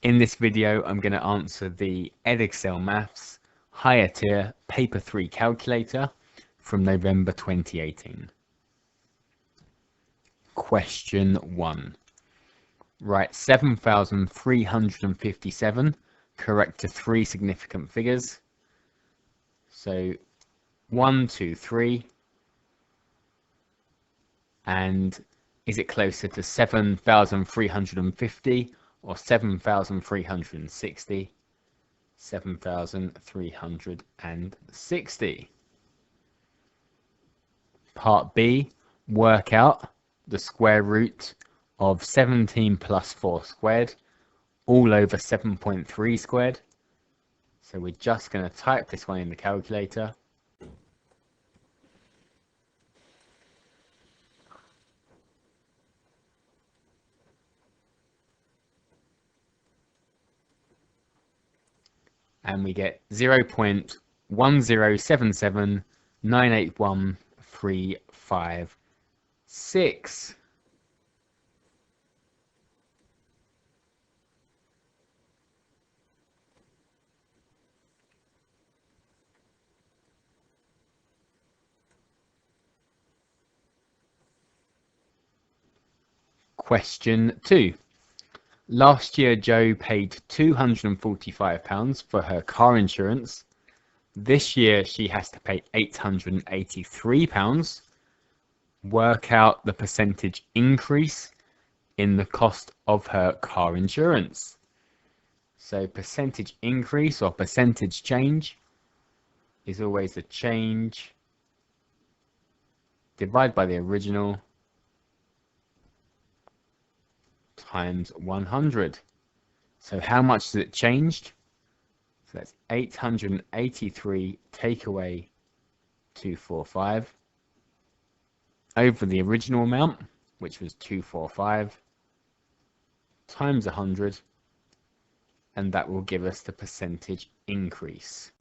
In this video, I'm going to answer the Edexcel Maths Higher Tier Paper 3 Calculator from November 2018. Question 1. Write 7,357 correct to 3 significant figures. So 1, 2, 3. And is it closer to 7,350 or 7,360? 7,360. Part B, work out the square root of 17 plus 4 squared all over 7.3 squared. So we're just going to type this one in the calculator. And we get 0.107981356. Question 2. Last year, Joe paid £245 for her car insurance. This year, she has to pay £883. Work out the percentage increase in the cost of her car insurance. So percentage increase or percentage change is always the change divided by the original times 100. So how much has it changed? So that's 883 take away 245 over the original amount, which was 245, times 100, and that will give us the percentage increase.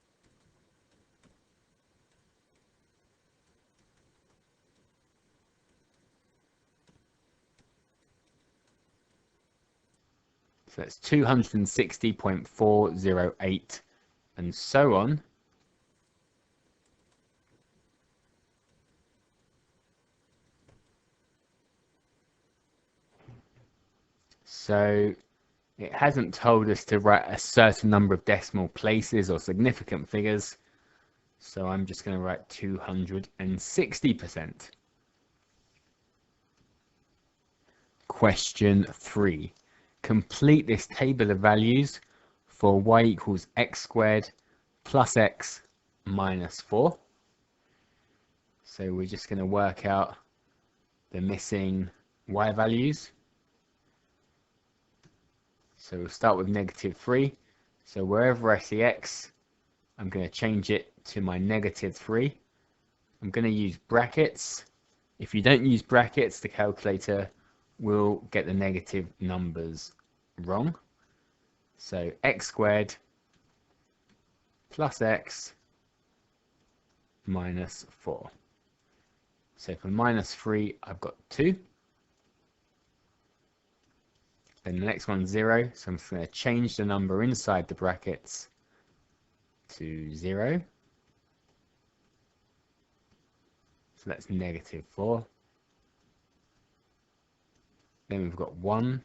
So that's 260.408 and so on. So it hasn't told us to write a certain number of decimal places or significant figures. So I'm just going to write 260%. Question 3. Complete this table of values for y equals x squared plus x minus 4. So we're just going to work out the missing y values. So we'll start with -3. So wherever I see x, I'm going to change it to my -3. I'm going to use brackets. If you don't use brackets, the calculator will get the negative numbers wrong. So x squared plus x minus 4. So for -3, I've got 2. Then the next one's 0, so I'm just going to change the number inside the brackets to 0. So that's -4. Then we've got 1.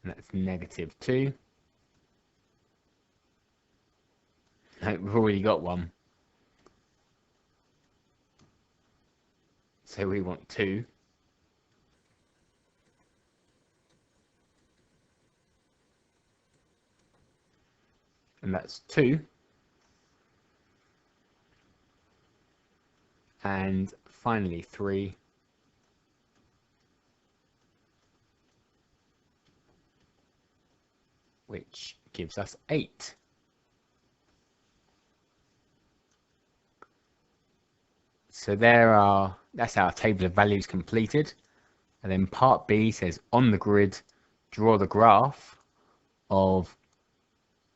And that's -2. No, we've already got 1. So we want 2. And that's 2. And finally 3. Which gives us 8. So that's our table of values completed. And then part B says on the grid, draw the graph of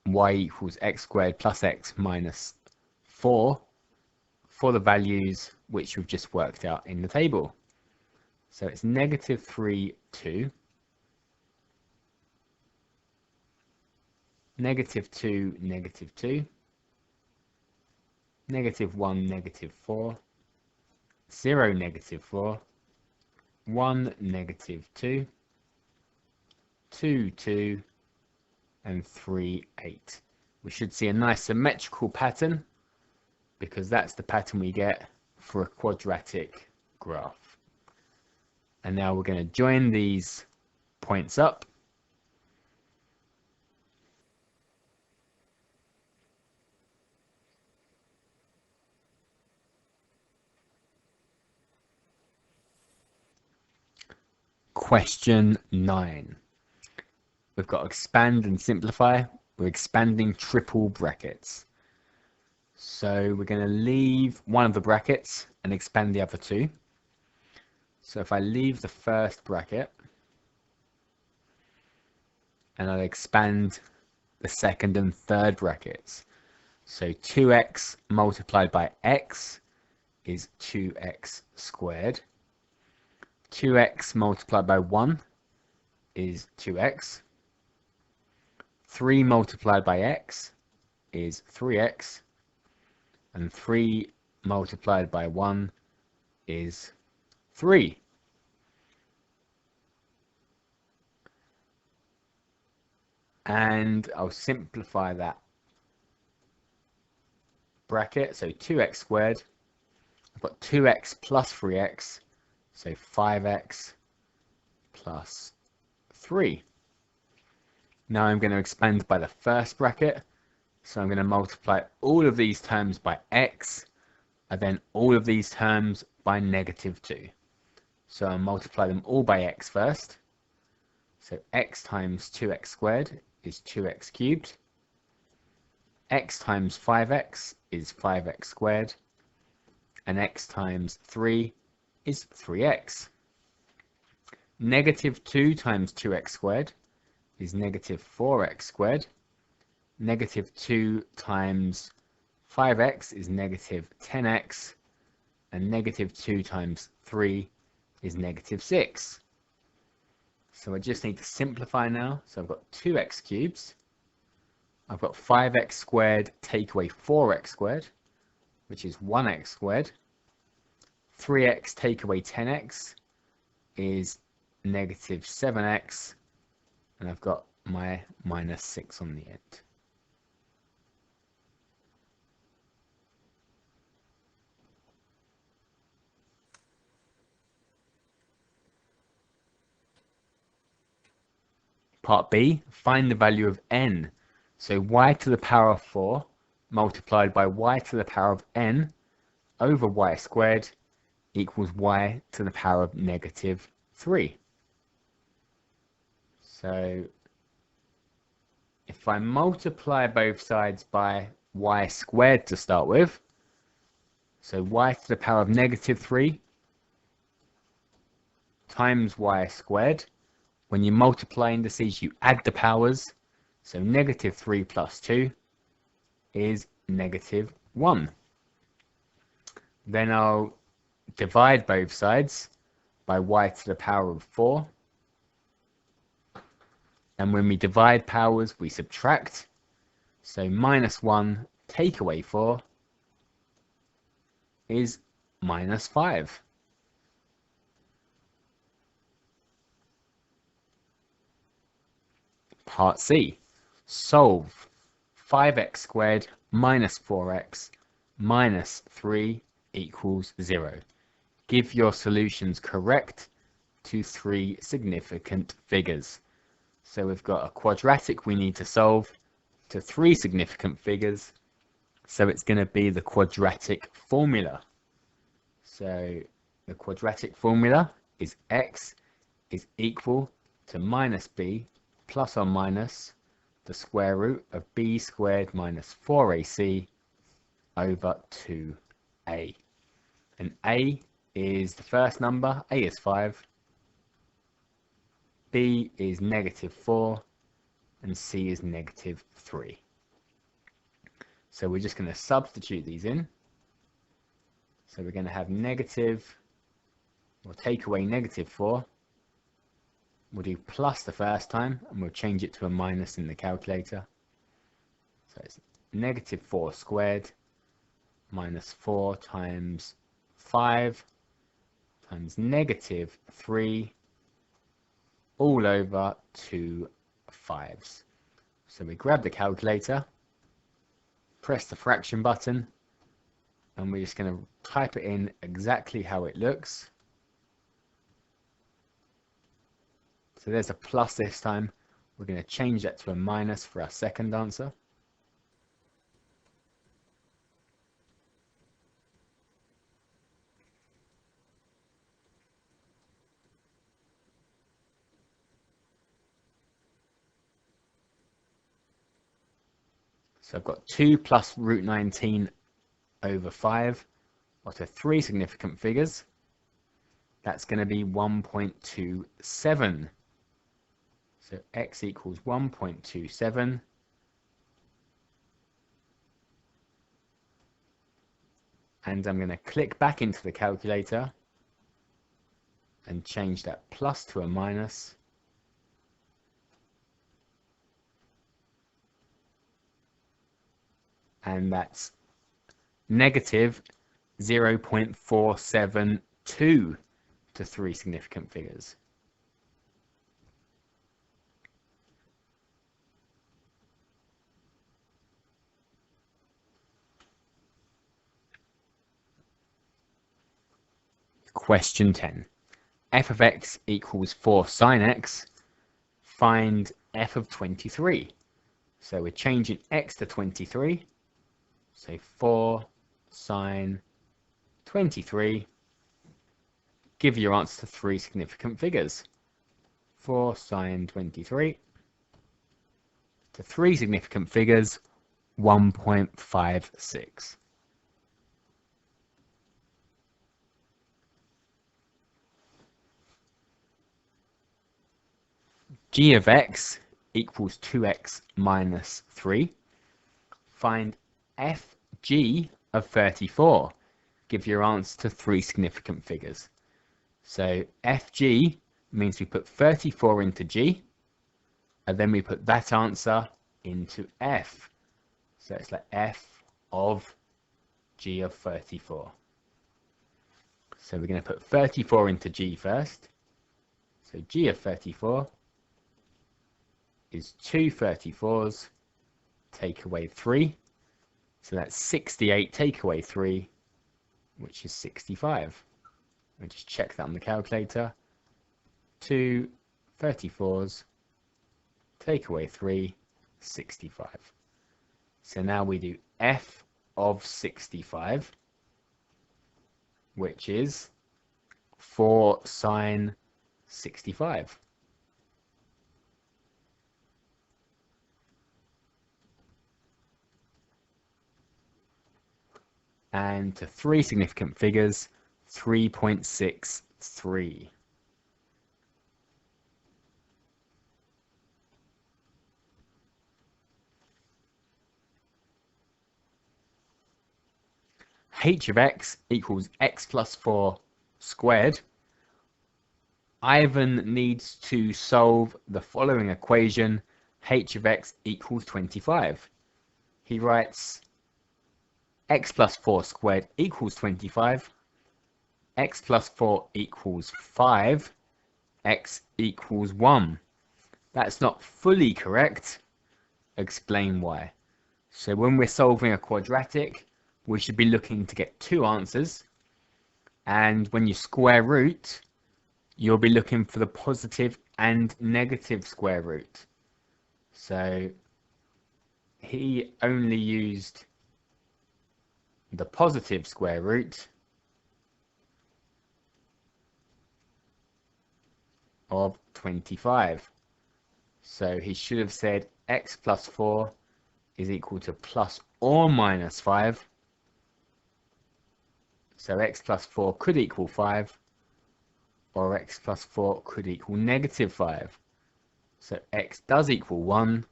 y equals x squared plus x minus 4 for the values which we've just worked out in the table. So it's negative 3, 2, negative 2, negative 2, negative 1, negative 4, 0, negative 4, 1, negative 2, 2, 2, and 3, 8. We should see a nice symmetrical pattern because that's the pattern we get for a quadratic graph. And now we're going to join these points up. Question 9. We've got expand and simplify. We're expanding triple brackets. So we're going to leave one of the brackets and expand the other two. So if I leave the first bracket and I'll expand the second and third brackets. So 2x multiplied by x is 2x squared. 2x multiplied by 1 is 2x. 3 multiplied by x is 3x. And 3 multiplied by 1 is 3. And I'll simplify that bracket. So 2x squared. I've got 2x plus 3x. So 5x plus 3. Now I'm going to expand by the first bracket. So I'm going to multiply all of these terms by x, and then all of these terms by negative 2. So I'll multiply them all by x first. So x times 2x squared is 2x cubed. X times 5x is 5x squared. And x times 3 is 3x. Negative 2 times 2x squared is negative 4x squared. Negative 2 times 5x is negative 10x. And negative 2 times 3 is negative 6. So I just need to simplify now. So I've got 2x cubes. I've got 5x squared take away 4x squared, which is 1x squared. 3x take away 10x is negative 7x. And I've got my minus 6 on the end. Part B, find the value of n. So y to the power of 4 multiplied by y to the power of n over y squared equals y to the power of negative 3. So if I multiply both sides by y squared to start with, so y to the power of negative 3 times y squared. When you multiply indices, you add the powers. So negative 3 plus 2 is negative 1. Then I'll divide both sides by y to the power of 4. And when we divide powers, we subtract. So minus 1 take away 4 is minus 5. Part C. Solve 5x squared minus 4x minus 3 equals 0. Give your solutions correct to 3 significant figures. So we've got a quadratic we need to solve to 3 significant figures. So it's going to be the quadratic formula. So the quadratic formula is x is equal to minus b plus or minus the square root of b squared minus 4ac over 2a. And a is the first number, a is 5, b is negative 4, and c is negative 3. So we're just going to substitute these in. So we're going to have negative We'll take away -4. We'll do plus the first time, and we'll change it to a minus in the calculator. So it's -4 squared minus 4 times 5 times -3 all over 2 5s. So we grab the calculator, press the fraction button, and we're just going to type it in exactly how it looks. So there's a plus this time. We're going to change that to a minus for our second answer. So I've got 2 plus root 19 over 5, or to 3 significant figures. That's going to be 1.27. So x equals 1.27. And I'm going to click back into the calculator and change that plus to a minus. And that's -0.472 to 3 significant figures. Question 10. f of x equals 4 sine x. Find f of 23. So we're changing x to 23. So 4 sine 23. Give your answer to 3 significant figures. 4 sine 23 to 3 significant figures, 1.56. g of x equals 2x minus 3. Find fg of 34. Give your answer to 3 significant figures. So fg means we put 34 into g, and then we put that answer into f. So it's like f of g of 34. So we're going to put 34 into g first. So g of 34 is 2 34s, take away 3. So that's 68 take away 3, which is 65. We'll just check that on the calculator. 2 34s, take away 3, 65. So now we do f of 65, which is 4 sine 65. And to 3 significant figures, 3.63. h of x equals x plus 4 squared. Ivan needs to solve the following equation, h of x equals 25. He writes x plus 4 squared equals 25, x plus 4 equals 5, x equals 1. That's not fully correct. Explain why. So when we're solving a quadratic, we should be looking to get 2 answers, and when you square root, you'll be looking for the positive and negative square root. So he only used the positive square root of 25. So he should have said x plus 4 is equal to plus or minus 5. So x plus 4 could equal 5, or x plus 4 could equal -5. So x does equal 1,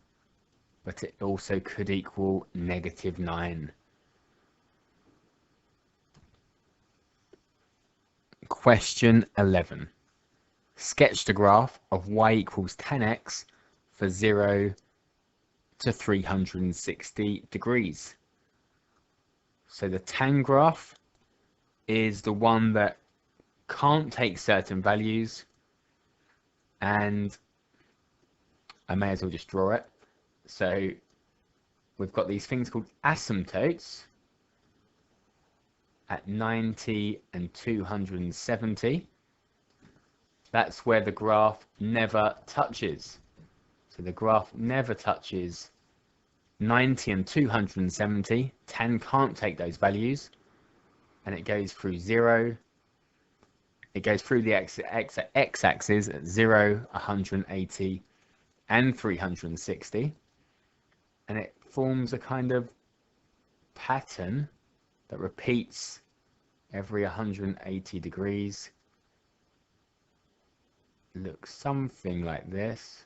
but it also could equal -9. Question 11. Sketch the graph of y equals 10x for 0 to 360 degrees. So the tan graph is the one that can't take certain values, and I may as well just draw it. So we've got these things called asymptotes at 90 and 270. That's where the graph never touches. So the graph never touches 90 and 270. Tan can't take those values, and it goes through 0. It goes through the x-axis at 0, 180, and 360, and it forms a kind of pattern that repeats every 180 degrees. It looks something like this.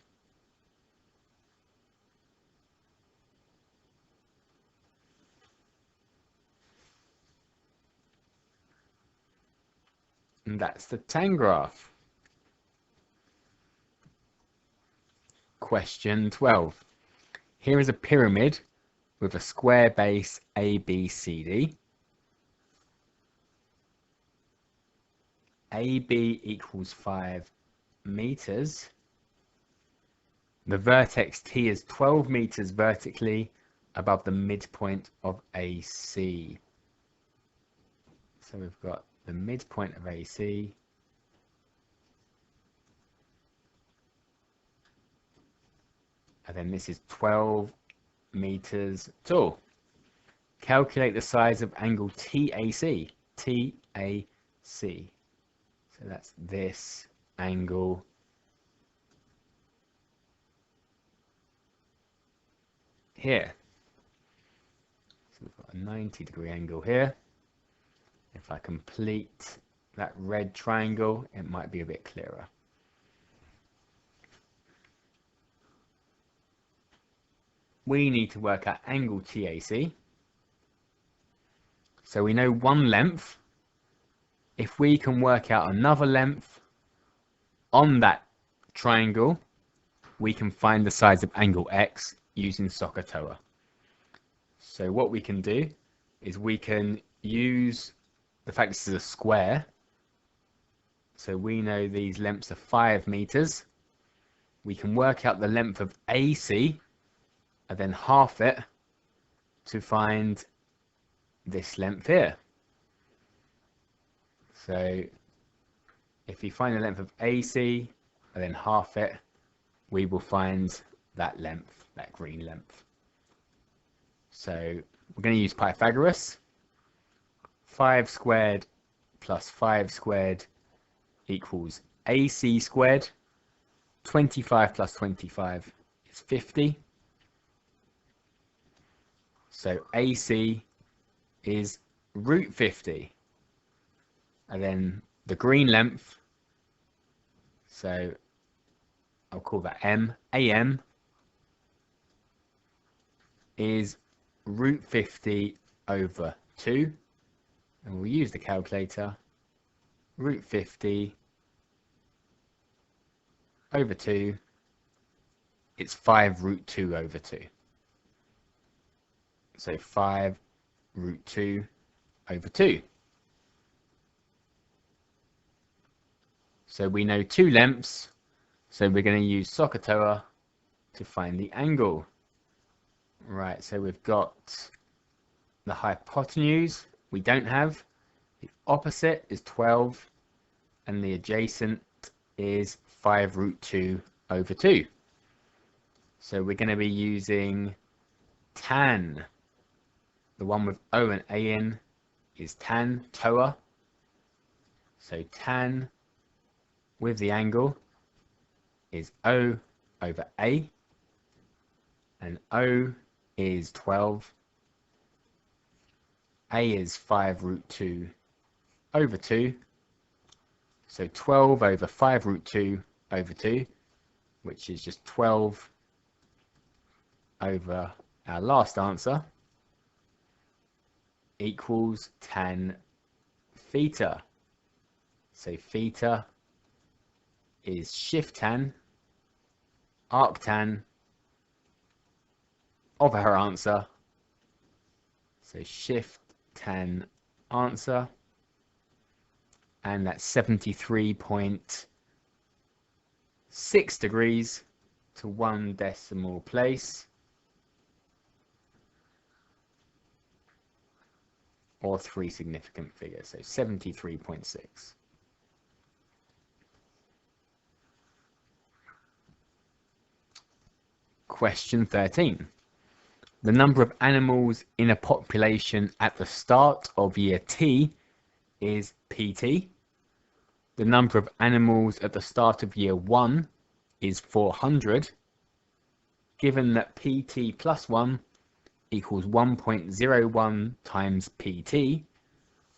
And that's the tan graph. Question 12. Here is a pyramid with a square base ABCD. AB equals 5 meters. The vertex T is 12 meters vertically above the midpoint of AC. So we've got the midpoint of AC, and then this is 12 meters tall. Calculate the size of angle TAC. TAC. So that's this angle here. So we've got a 90-degree angle here. If I complete that red triangle, it might be a bit clearer. We need to work out angle TAC. So we know one length. If we can work out another length on that triangle, we can find the size of angle X using SOHCAHTOA. So what we can do is we can use the fact this is a square. So we know these lengths are 5 meters. We can work out the length of AC and then half it to find this length here. So if we find the length of AC and then half it, we will find that length, that green length. So we're going to use Pythagoras. 5 squared plus 5 squared equals AC squared. 25 plus 25 is 50. So AC is root 50. And then the green length, so I'll call that M, AM, is root 50 over 2. And we'll use the calculator. Root 50 over 2, it's 5 root 2 over 2. So 5 root 2 over 2. So we know 2 lengths, so we're going to use SOHCAHTOA to find the angle. Right, so we've got the hypotenuse we don't have, the opposite is 12, and the adjacent is 5 root 2 over 2. So we're going to be using tan. The one with O and A in is tan, TOA. So tan with the angle is O over A, and O is 12. A is 5 root 2 over 2. So 12 over 5 root 2 over 2, which is just 12 over our last answer, equals tan theta. So theta is shift-tan, arctan of her answer. So shift-tan answer, and that's 73.6 degrees to 1 decimal place, or 3 significant figures, so 73.6. Question 13. The number of animals in a population at the start of year T is PT. The number of animals at the start of year 1 is 400. Given that PT plus 1 equals 1.01 times PT,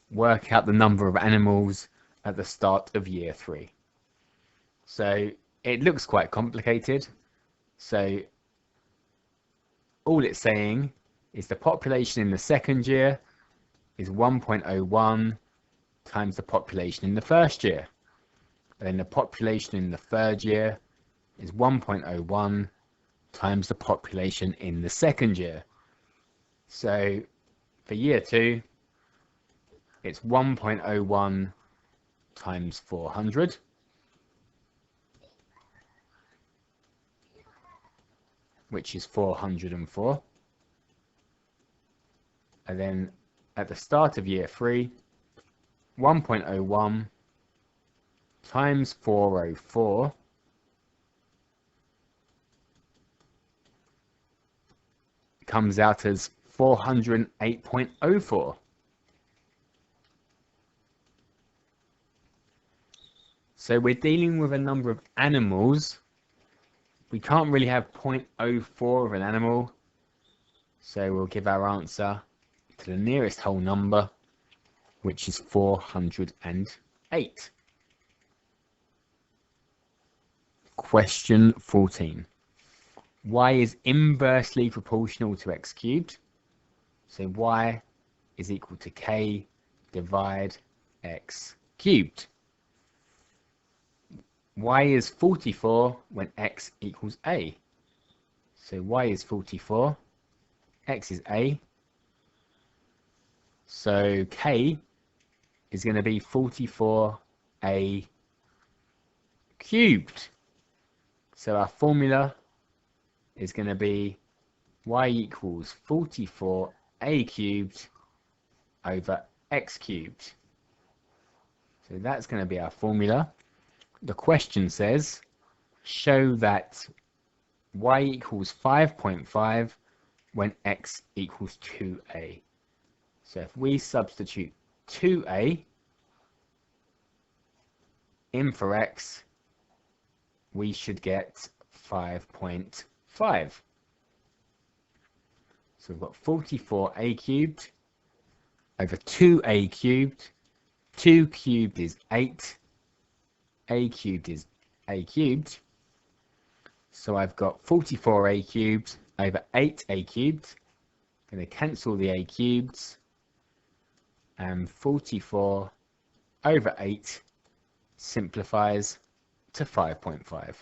work out the number of animals at the start of year 3. So it looks quite complicated. So all it's saying is the population in the second year is 1.01 times the population in the first year. And then the population in the third year is 1.01 times the population in the second year. So for year 2, it's 1.01 times 400. Which is 404. And then at the start of year 3, 1.01 times 404 comes out as 408.04. So we're dealing with a number of animals. We can't really have 0.04 of an animal, so we'll give our answer to the nearest whole number, which is 408. Question 14. Y is inversely proportional to x cubed. So y is equal to k divide x cubed. Y is 44 when x equals a. So y is 44, x is a. So k is going to be 44a cubed. So our formula is going to be y equals 44a cubed over x cubed. So that's going to be our formula. The question says, show that y equals 5.5 when x equals 2a. So if we substitute 2a in for x, we should get 5.5. So we've got 44a cubed over 2a cubed. 2 cubed is 8. A cubed is a cubed. So I've got 44a cubed over 8a cubed. I'm going to cancel the a cubes. And 44 over 8 simplifies to 5.5.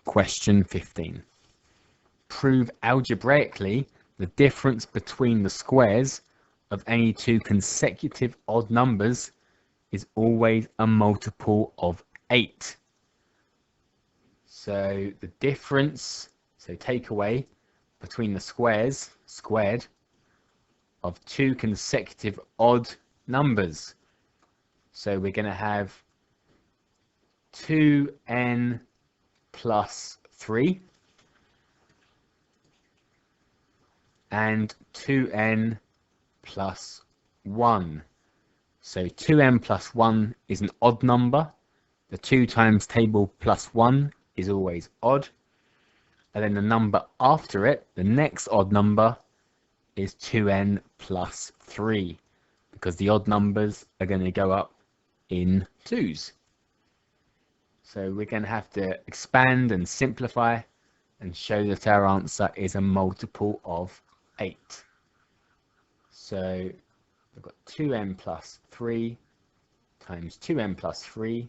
Question 15. Prove algebraically the difference between the squares of any two consecutive odd numbers is always a multiple of 8. So the difference, so take away, between the squares squared of two consecutive odd numbers. So we're going to have 2n plus 3 and 2n plus 1. So 2n plus 1 is an odd number. The 2 times table plus 1 is always odd. And then the number after it, the next odd number, is 2n plus 3, because the odd numbers are going to go up in 2s. So we're going to have to expand and simplify and show that our answer is a multiple of 8. So we've got 2n plus 3 times 2n plus 3,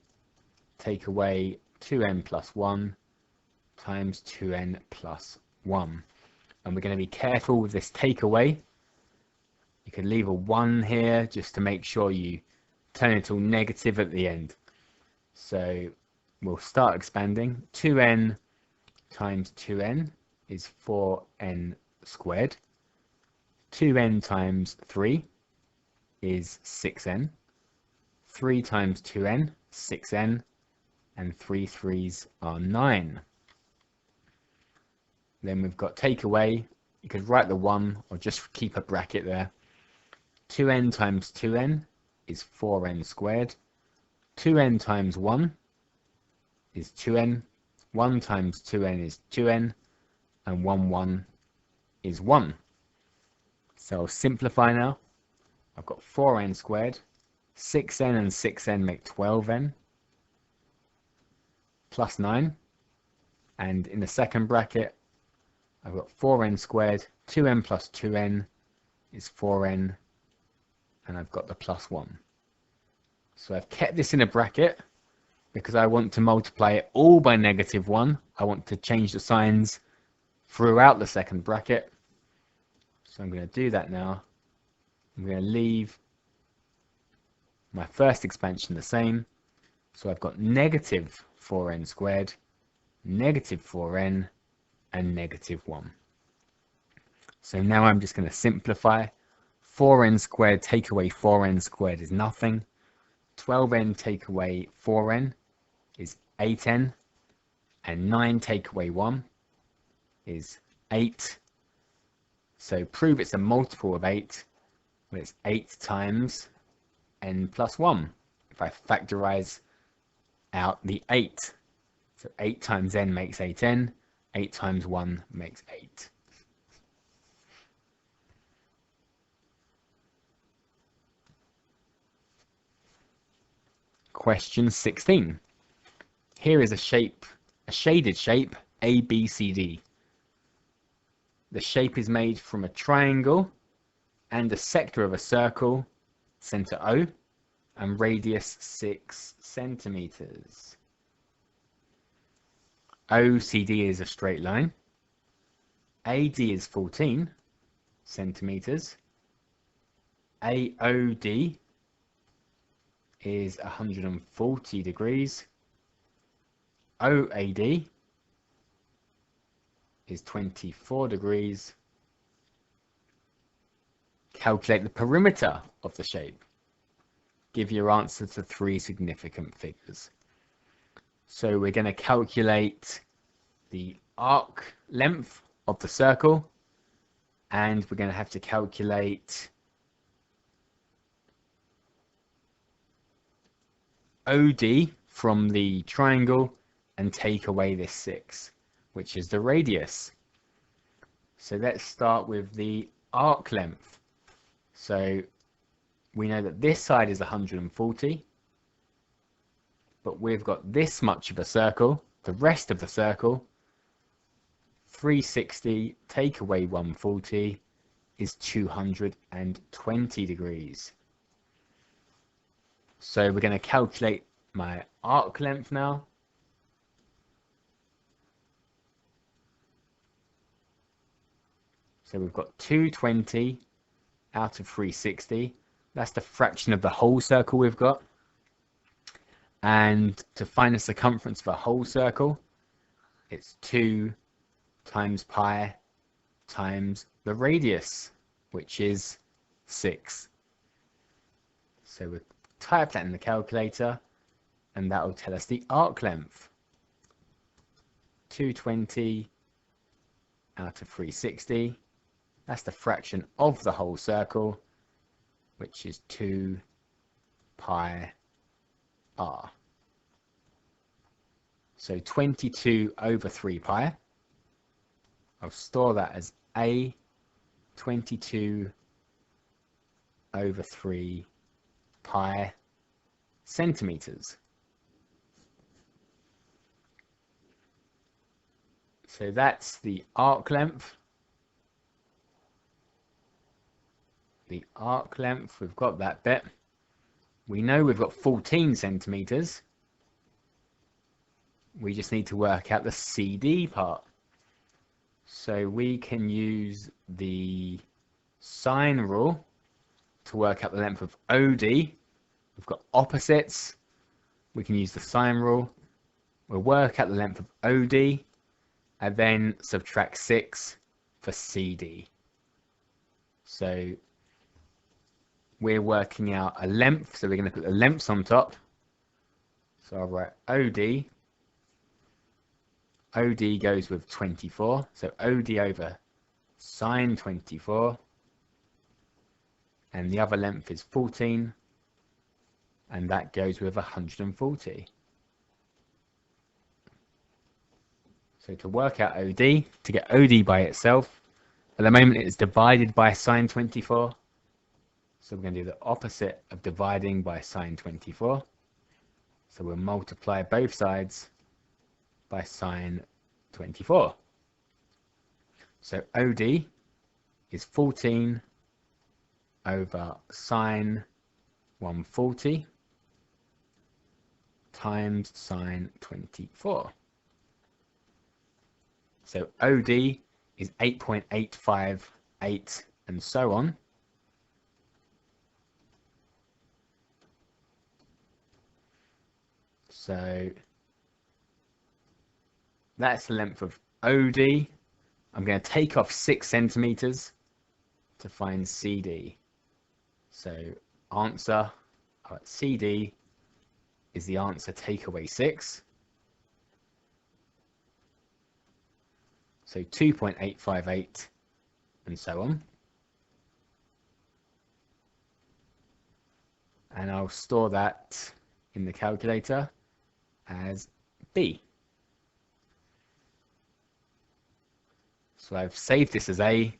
take away 2n plus 1 times 2n plus 1. And we're going to be careful with this takeaway. You can leave a 1 here just to make sure you turn it all negative at the end. So we'll start expanding. 2n times 2n is 4n squared. 2n times 3 is 6n. 3 times 2n, 6n. And 3 3s are 9. Then we've got take away. You could write the 1 or just keep a bracket there. 2n times 2n is 4n squared. 2n times 1 is 2n. 1 times 2n is 2n. And 1 is 1. So I'll simplify now. I've got 4n squared. 6n and 6n make 12n. Plus 9. And in the second bracket, I've got 4n squared. 2n plus 2n is 4n. And I've got the plus 1. So I've kept this in a bracket because I want to multiply it all by -1. I want to change the signs throughout the second bracket. So I'm going to do that now. I'm going to leave my first expansion the same. So I've got -4n squared, -4n, and -1. So now I'm just going to simplify. 4n squared take away 4n squared is nothing. 12n take away 4n is 8n. And 9 take away 1 is 8. So prove it's a multiple of 8. Well, it's 8 times n plus 1. If I factorize out the 8. So 8 times n makes 8n. 8 times 1 makes 8. Question 16. Here is a shaded shape, ABCD. The shape is made from a triangle and a sector of a circle, center O, and radius 6 centimeters. OCD is a straight line. AD is 14 centimeters. AOD is 140 degrees. OAD is 24 degrees. Calculate the perimeter of the shape. Give your answer to 3 significant figures. So we're going to calculate the arc length of the circle, and we're going to have to calculate OD from the triangle and take away this 6, which is the radius. So let's start with the arc length. So we know that this side is 140, but we've got this much of a circle, the rest of the circle. 360 take away 140 is 220 degrees. So we're going to calculate my arc length now. So we've got 220 out of 360. That's the fraction of the whole circle we've got. And to find the circumference of a whole circle, it's 2 times pi times the radius, which is 6. So we'll type that in the calculator, and that will tell us the arc length. 220 out of 360. That's the fraction of the whole circle, which is 2 pi r. So 22 over 3 pi. I'll store that as a 22 over 3 pi centimeters. So that's the arc length. The arc length, we've got that bit. We know we've got 14 centimeters. We just need to work out the CD part. So we can use the sine rule to work out the length of OD. We've got opposites. We can use the sine rule. We'll work out the length of OD and then subtract 6 for CD. So we're working out a length, so we're going to put the lengths on top. So I'll write OD. OD goes with 24, so OD over sine 24. And the other length is 14, and that goes with 140. So to work out OD, to get OD by itself, at the moment it's divided by sine 24. So we're going to do the opposite of dividing by sine 24. So we'll multiply both sides by sine 24. So OD is 14 over sine 140 times sine 24. So OD is 8.858 and so on. So that's the length of OD. I'm going to take off 6 centimeters to find CD. So answer, CD is the answer, take away 6. So 2.858 and so on. And I'll store that in the calculator as B. So I've saved this as A.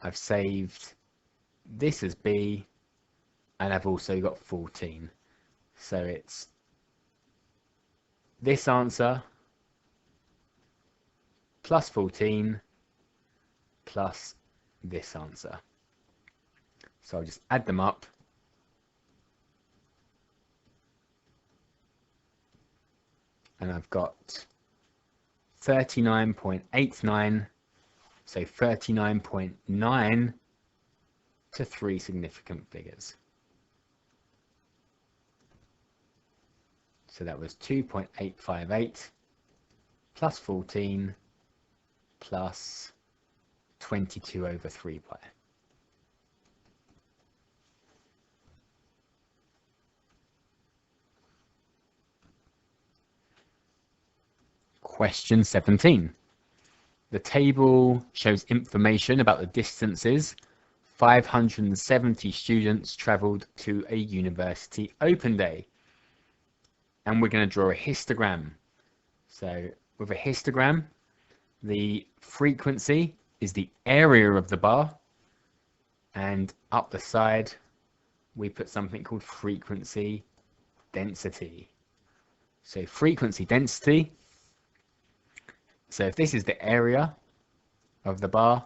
I've saved this as B. And I've also got 14. So it's this answer plus 14 plus this answer. So I'll just add them up. And I've got 39.89, so 39.9 to 3 significant figures. So that was 2.858 plus 14 plus 22 over 3 pi. Question 17. The table shows information about the distances 570 students travelled to a university open day. And we're going to draw a histogram. So with a histogram, the frequency is the area of the bar, and up the side we put something called frequency density. So frequency density, so if this is the area of the bar,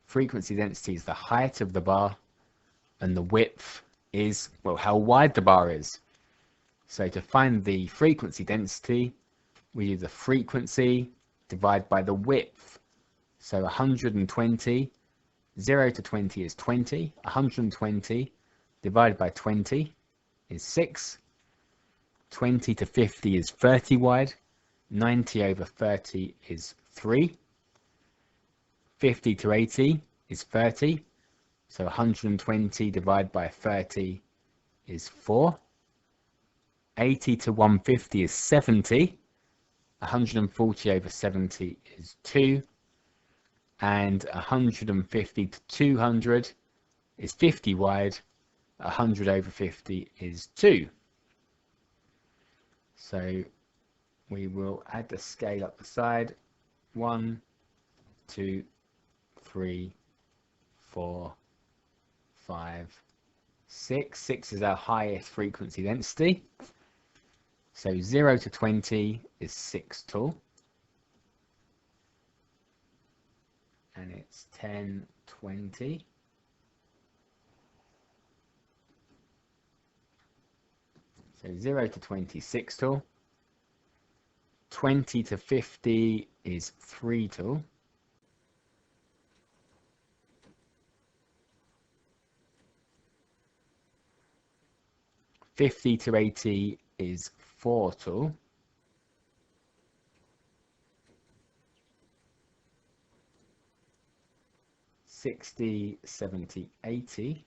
frequency density is the height of the bar, and the width is, well, how wide the bar is. So to find the frequency density, we do the frequency divided by the width. So 120, 0 to 20 is 20, 120 divided by 20 is 6, 20 to 50 is 30 wide, 90 over 30 is 3, 50 to 80 is 30, so 120 divided by 30 is 4, 80 to 150 is 70, 140 over 70 is 2, and 150 to 200 is 50 wide, 100 over 50 is 2. So we will add the scale up the side. 1, 2, 3, 4, 5, 6. 6 is our highest frequency density. So 0 to 20 is 6 tall. and it's 10, 20. So 0 to 20 is 6 tool. 20 to 50 is 3 tool. 50 to 80 is 4 tool. 60, 70, 80.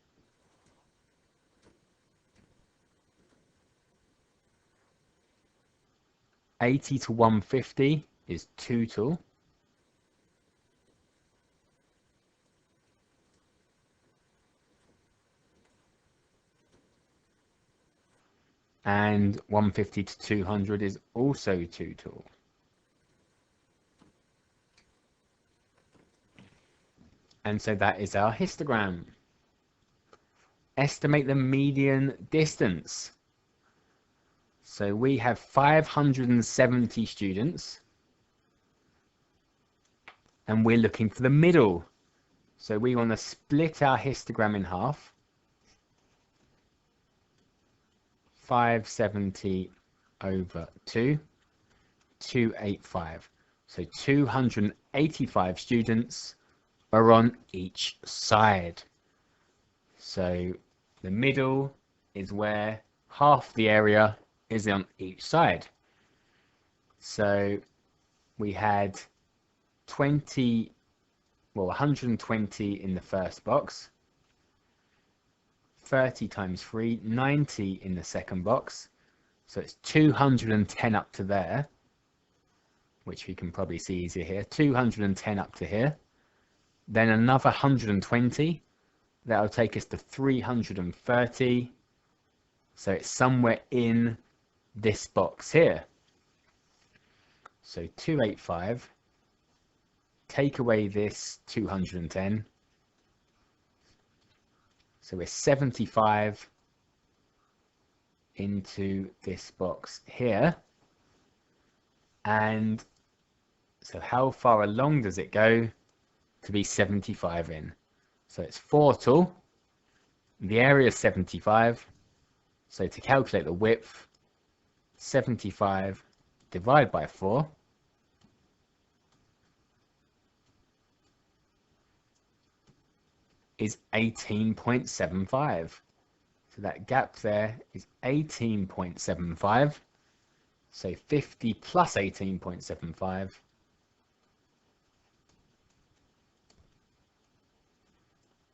80 to 150 is 2 tool. And 150 to 200 is also 2 tool. And so that is our histogram. Estimate the median distance. So we have 570 students, and we're looking for the middle. So we want to split our histogram in half. 570 over 2, 285. So 285 students are on each side. So the middle is where half the area is on each side. So we had 120 in the first box, 30 times 3, 90 in the second box. So it's 210 up to there, which we can probably see easier here. 210 up to here. Then another 120. That'll take us to 330. So it's somewhere in this box here. So 285. Take away this 210. So we're 75 into this box here. And so how far along does it go to be 75 in? So it's 4 tool. The area is 75. So to calculate the width, 75 divided by 4 is 18.75. So that gap there is 18.75. So 50 plus 18.75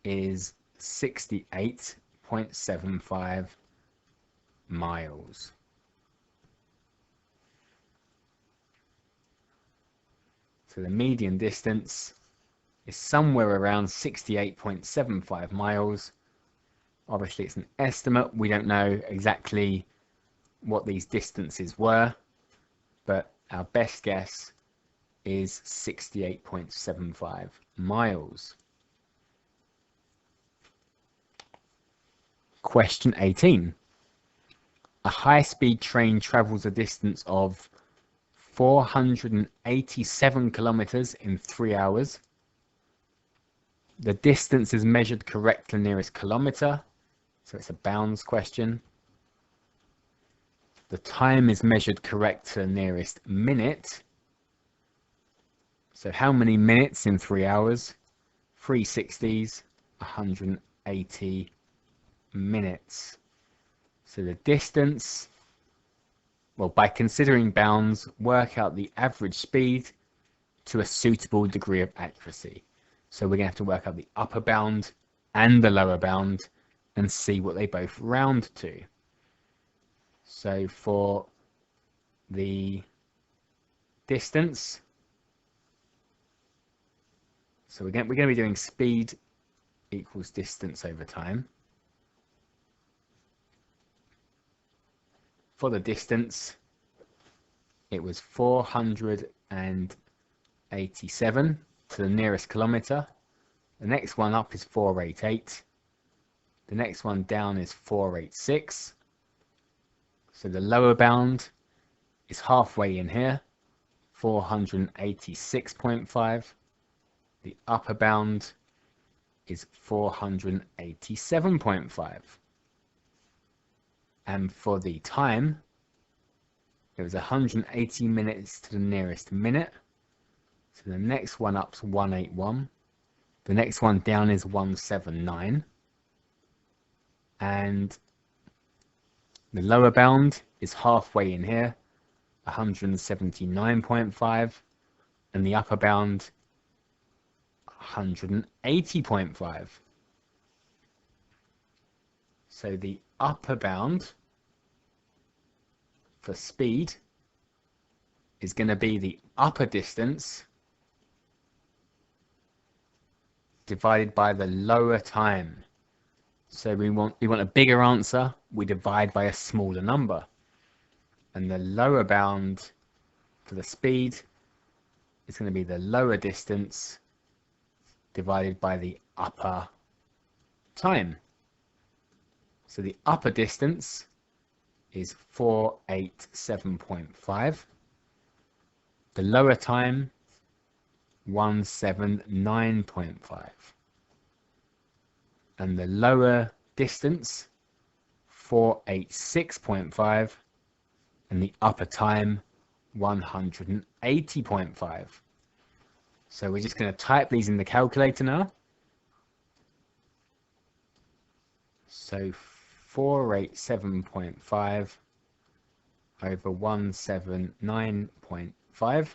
is 68.75 miles. So the median distance is somewhere around 68.75 miles. Obviously it's an estimate. We don't know exactly what these distances were, but our best guess is 68.75 miles. Question 18. A high-speed train travels a distance of 487 kilometers in 3 hours. The distance is measured correct to the nearest kilometer, so it's a bounds question. The time is measured correct to the nearest minute. So how many minutes in 3 hours? 3 60s, 180 minutes. So the distance, well, by considering bounds, work out the average speed to a suitable degree of accuracy. So we're going to have to work out the upper bound and the lower bound and see what they both round to. So for the distance, so we're going to be doing speed equals distance over time. For the distance, it was 487 to the nearest kilometer. The next one up is 488. The next one down is 486. So the lower bound is halfway in here, 486.5. The upper bound is 487.5. And for the time, it was 180 minutes to the nearest minute. So the next one up's 181. The next one down is 179. And the lower bound is halfway in here, 179.5. And the upper bound, 180.5. So the upper bound for speed is going to be the upper distance divided by the lower time. So we want a bigger answer, we divide by a smaller number. And the lower bound for the speed is going to be the lower distance divided by the upper time. So the upper distance is 487.5. The lower time, 179.5. And the lower distance, 486.5. And the upper time, 180.5. So we're just going to type these in the calculator now. So 487.5 over 179.5.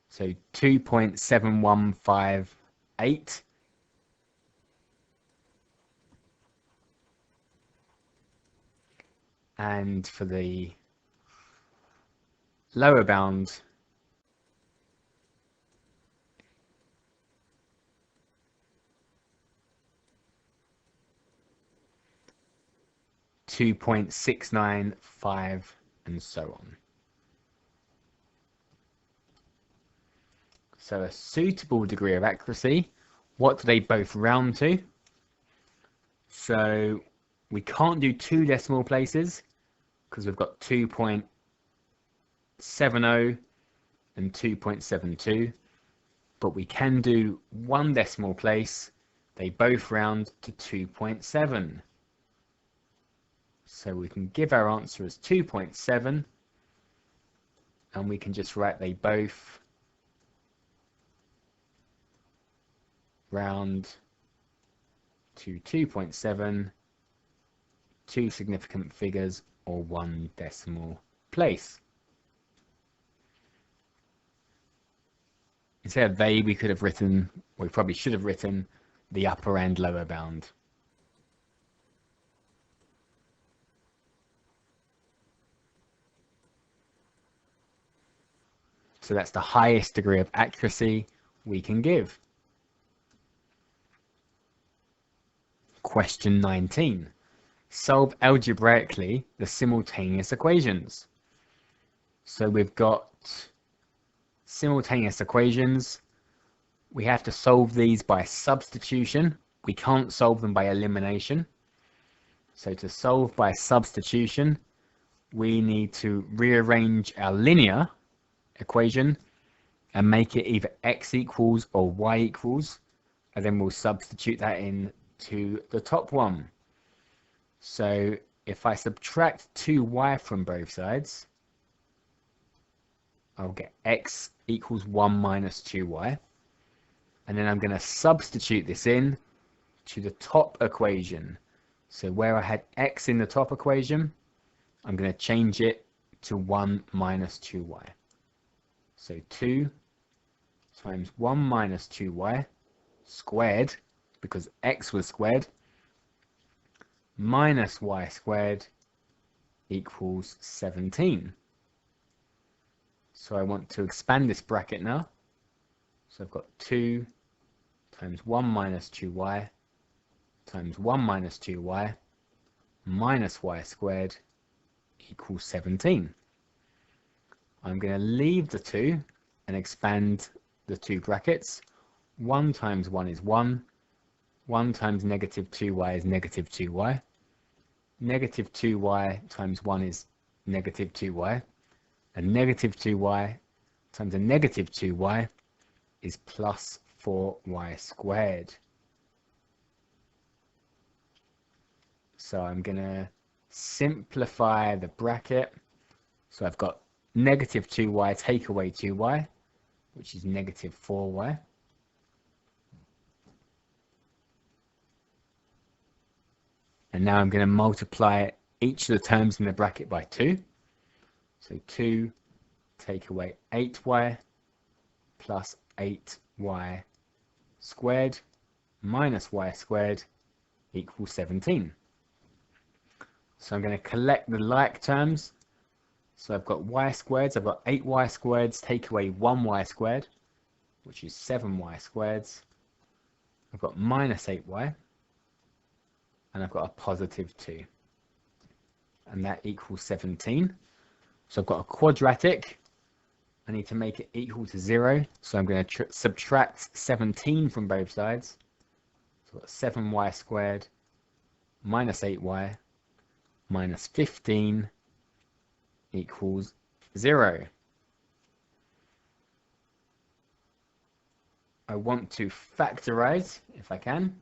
So 2.7158. And for the lower bound, 2.695, and so on. So a suitable degree of accuracy, what do they both round to? So we can't do 2 decimal places because we've got 2.70 and 2.72, but we can do 1 decimal place. They both round to 2.7. So we can give our answer as 2.7, and we can just write they both round to 2.7, 2 significant figures, or 1 decimal place. Instead of they, we could have written, we probably should have written the upper and lower bound. So that's the highest degree of accuracy we can give. Question 19. Solve algebraically the simultaneous equations. So we've got simultaneous equations. We have to solve these by substitution. We can't solve them by elimination. So to solve by substitution, we need to rearrange our linear equation and make it either x equals or y equals, and then we'll substitute that in to the top one. So if I subtract 2y from both sides, I'll get x equals 1 minus 2y, and then I'm going to substitute this in to the top equation. So where I had x in the top equation, I'm going to change it to 1 minus 2y. So 2 times 1 minus 2y squared, because x was squared, minus y squared equals 17. So I want to expand this bracket now. So I've got 2 times 1 minus 2y times 1 minus 2y minus y squared equals 17. I'm going to leave the 2 and expand the 2 brackets. 1 times 1 is 1. 1 times negative 2y is negative 2y. Negative 2y times 1 is negative 2y. And negative 2y times a negative 2y is plus 4y squared. So I'm going to simplify the bracket. So I've got negative 2y, take away 2y, which is negative 4y. And now I'm going to multiply each of the terms in the bracket by 2. So 2 take away 8y plus 8y squared minus y squared equals 17. So I'm going to collect the like terms. So I've got y squareds, I've got 8y squareds, take away 1y squared, which is 7y squareds. I've got minus 8y, and I've got a positive 2. And that equals 17. So I've got a quadratic. I need to make it equal to 0. So I'm going to subtract 17 from both sides. So I've got 7y squared minus 8y minus 15 equals 0. I want to factorize if I can.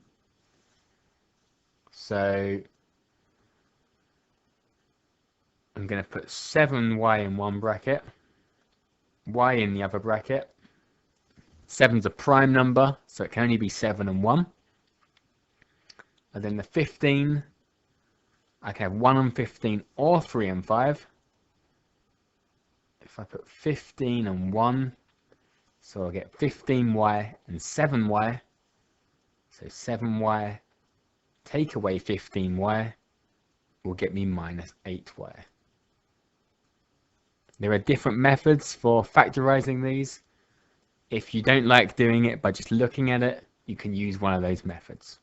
So I'm going to put 7y in one bracket, y in the other bracket. 7's a prime number, so it can only be 7 and 1. And then the 15, I can have 1 and 15 or 3 and 5. If I put 15 and 1, so I'll get 15y and 7y. So 7y take away 15y will get me minus 8y. There are different methods for factorizing these. If you don't like doing it by just looking at it, you can use one of those methods.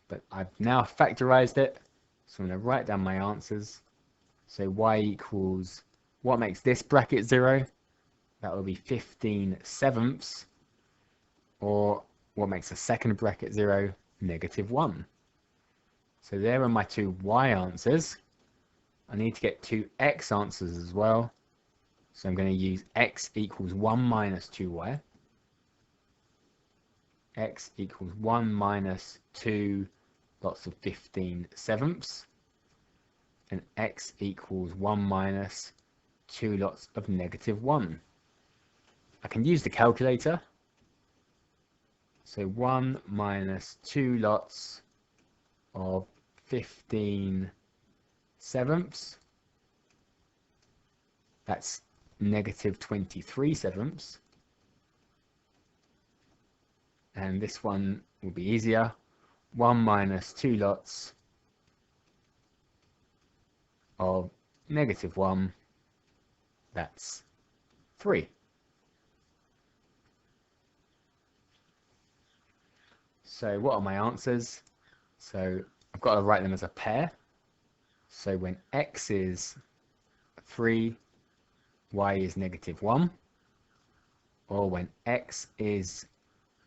But I've now factorized it, so I'm going to write down my answers. So y equals, what makes this bracket 0? That will be 15 sevenths. Or what makes the second bracket 0? Negative 1. So there are my two y answers. I need to get two x answers as well. So I'm going to use x equals 1 minus 2y. X equals 1 minus 2 lots of 15 sevenths. And x equals 1 minus 2 lots of negative 1. I can use the calculator. So 1 minus 2 lots of 15 sevenths. That's negative 23 sevenths. And this one will be easier. 1 minus 2 lots of negative 1. That's 3. So what are my answers? So I've got to write them as a pair. So when x is 3, y is negative 1. Or when x is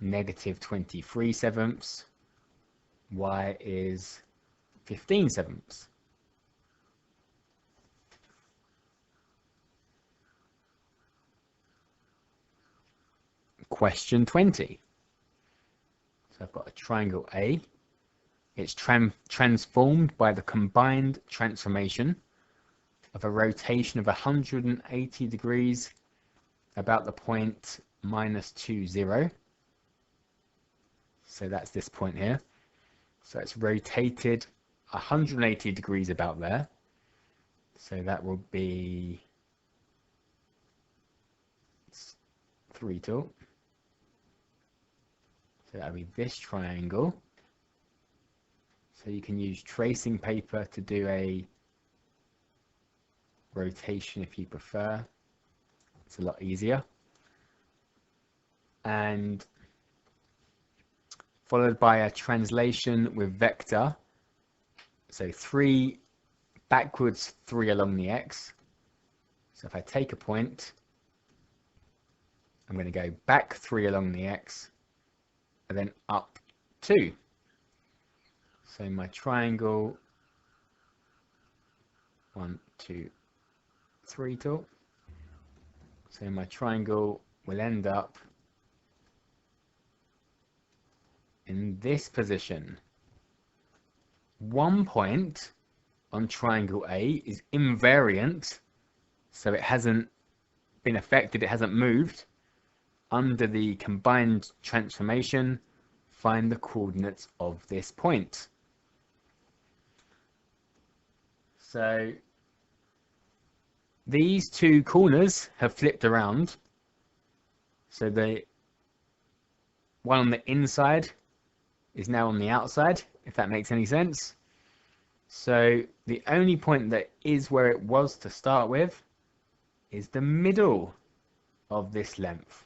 negative 23 sevenths, y is 15 sevenths. Question 20. So I've got a triangle A. It's transformed by the combined transformation of a rotation of 180 degrees about the point -2, 0. So that's this point here. So it's rotated 180 degrees about there. So that will be 3 tool. So that'll be this triangle. So you can use tracing paper to do a rotation if you prefer. It's a lot easier. And followed by a translation with vector. So 3 backwards, 3 along the x. So if I take a point, I'm going to go back 3 along the x and then up 2. So my triangle 1, 2, 3 tool. So my triangle will end up in this position. 1 point on triangle A is invariant, so it hasn't been affected, it hasn't moved. Under the combined transformation, find the coordinates of this point. So these two corners have flipped around. So the one on the inside is now on the outside, if that makes any sense. So the only point that is where it was to start with is the middle of this length.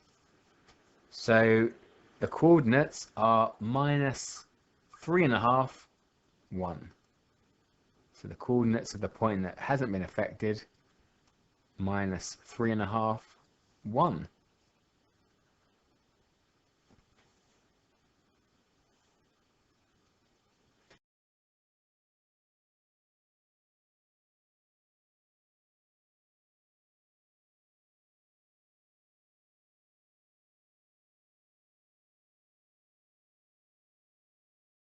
So the coordinates are -3.5, 1. So the coordinates of the point that hasn't been affected, -3.5, 1.